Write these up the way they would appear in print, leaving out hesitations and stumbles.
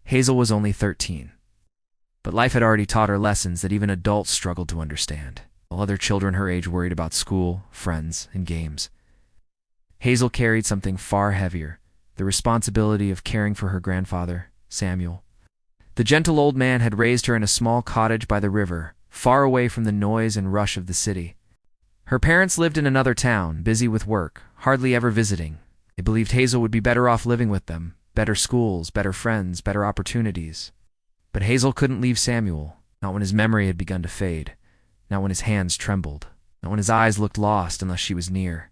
Hazel was only 13. But life had already taught her lessons that even adults struggled to understand, while other children her age worried about school, friends, and games. Hazel carried something far heavier, the responsibility of caring for her grandfather, Samuel. The gentle old man had raised her in a small cottage by the river, far away from the noise and rush of the city. Her parents lived in another town, busy with work, hardly ever visiting. They believed Hazel would be better off living with them, better schools, better friends, better opportunities. But Hazel couldn't leave Samuel, not when his memory had begun to fade, not when his hands trembled, not when his eyes looked lost unless she was near.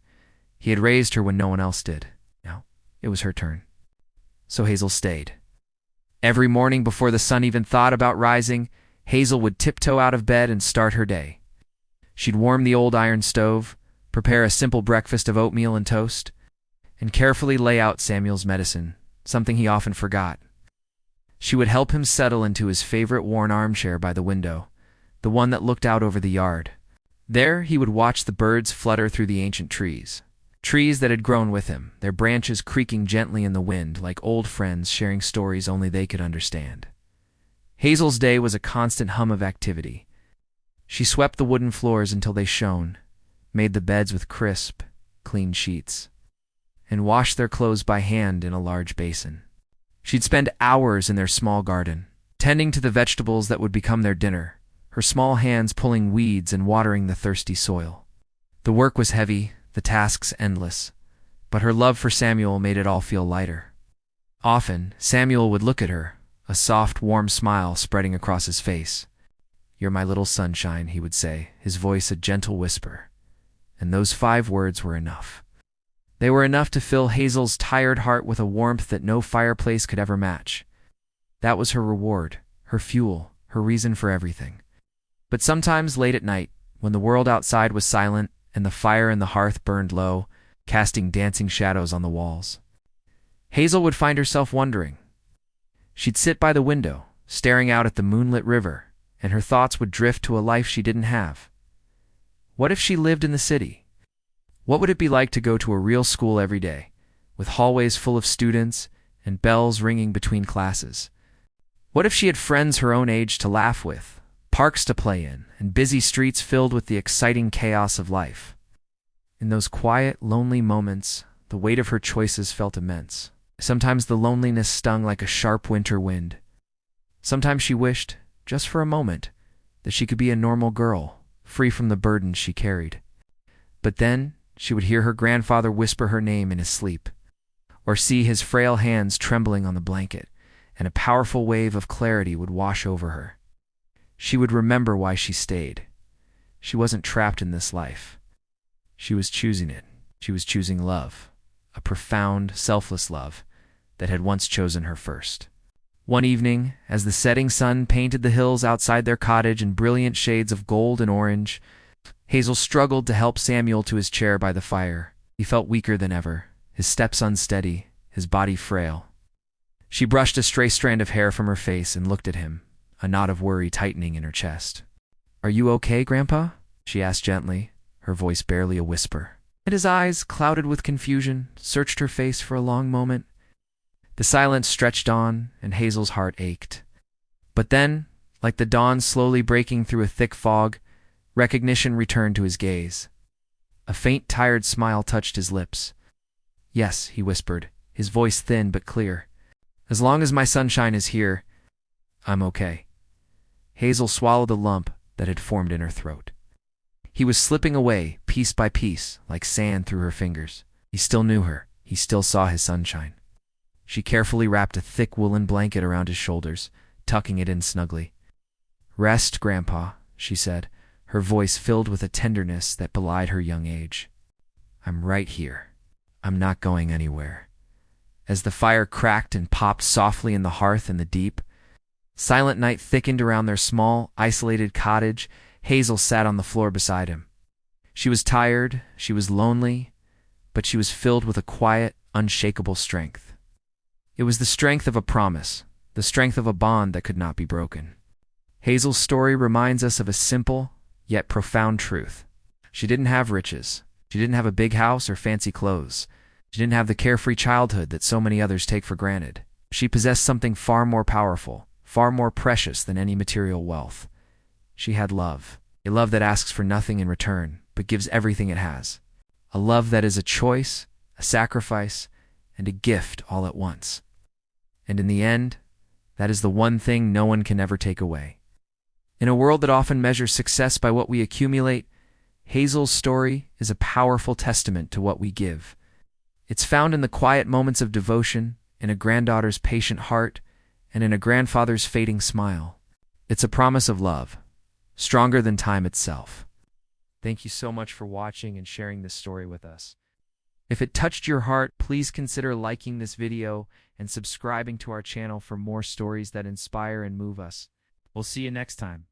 He had raised her when no one else did. Now, it was her turn. So Hazel stayed. Every morning before the sun even thought about rising, Hazel would tiptoe out of bed and start her day. She'd warm the old iron stove, prepare a simple breakfast of oatmeal and toast, and carefully lay out Samuel's medicine, something he often forgot. She would help him settle into his favorite worn armchair by the window, the one that looked out over the yard. There he would watch the birds flutter through the ancient trees that had grown with him, their branches creaking gently in the wind like old friends sharing stories only they could understand. Hazel's day was a constant hum of activity. She swept the wooden floors until they shone, made the beds with crisp, clean sheets, and washed their clothes by hand in a large basin. She'd spend hours in their small garden, tending to the vegetables that would become their dinner, her small hands pulling weeds and watering the thirsty soil. The work was heavy, the tasks endless, but her love for Samuel made it all feel lighter. Often, Samuel would look at her, a soft, warm smile spreading across his face. "You're my little sunshine," he would say, his voice a gentle whisper. And those 5 words were enough. They were enough to fill Hazel's tired heart with a warmth that no fireplace could ever match. That was her reward, her fuel, her reason for everything. But sometimes late at night, when the world outside was silent and the fire in the hearth burned low, casting dancing shadows on the walls, Hazel would find herself wondering. She'd sit by the window, staring out at the moonlit river, and her thoughts would drift to a life she didn't have. What if she lived in the city? What would it be like to go to a real school every day, with hallways full of students and bells ringing between classes? What if she had friends her own age to laugh with, parks to play in, and busy streets filled with the exciting chaos of life? In those quiet, lonely moments, the weight of her choices felt immense. Sometimes the loneliness stung like a sharp winter wind. Sometimes she wished, just for a moment, that she could be a normal girl, free from the burdens she carried. But then she would hear her grandfather whisper her name in his sleep, or see his frail hands trembling on the blanket, and a powerful wave of clarity would wash over her. She would remember why she stayed. She wasn't trapped in this life. She was choosing it. She was choosing love, a profound, selfless love that had once chosen her first. One evening, as the setting sun painted the hills outside their cottage in brilliant shades of gold and orange, Hazel struggled to help Samuel to his chair by the fire. He felt weaker than ever, his steps unsteady, his body frail. She brushed a stray strand of hair from her face and looked at him, a knot of worry tightening in her chest. "Are you okay, Grandpa?" she asked gently, her voice barely a whisper. And his eyes, clouded with confusion, searched her face for a long moment. The silence stretched on, and Hazel's heart ached. But then, like the dawn slowly breaking through a thick fog, recognition returned to his gaze. A faint, tired smile touched his lips. "Yes," he whispered, his voice thin but clear. "As long as my sunshine is here, I'm okay." Hazel swallowed the lump that had formed in her throat. He was slipping away, piece by piece, like sand through her fingers. He still knew her. He still saw his sunshine. She carefully wrapped a thick woolen blanket around his shoulders, tucking it in snugly. "Rest, Grandpa," she said, her voice filled with a tenderness that belied her young age. "I'm right here. I'm not going anywhere." As the fire cracked and popped softly in the hearth in the deep, silent night thickened around their small, isolated cottage, Hazel sat on the floor beside him. She was tired, she was lonely, but she was filled with a quiet, unshakable strength. It was the strength of a promise, the strength of a bond that could not be broken. Hazel's story reminds us of a simple, yet profound truth. She didn't have riches. She didn't have a big house or fancy clothes. She didn't have the carefree childhood that so many others take for granted. She possessed something far more powerful, far more precious than any material wealth. She had love, a love that asks for nothing in return, but gives everything it has. A love that is a choice, a sacrifice, and a gift all at once. And in the end, that is the one thing no one can ever take away. In a world that often measures success by what we accumulate, Hazel's story is a powerful testament to what we give. It's found in the quiet moments of devotion, in a granddaughter's patient heart, and in a grandfather's fading smile. It's a promise of love, stronger than time itself. Thank you so much for watching and sharing this story with us. If it touched your heart, please consider liking this video and subscribing to our channel for more stories that inspire and move us. We'll see you next time.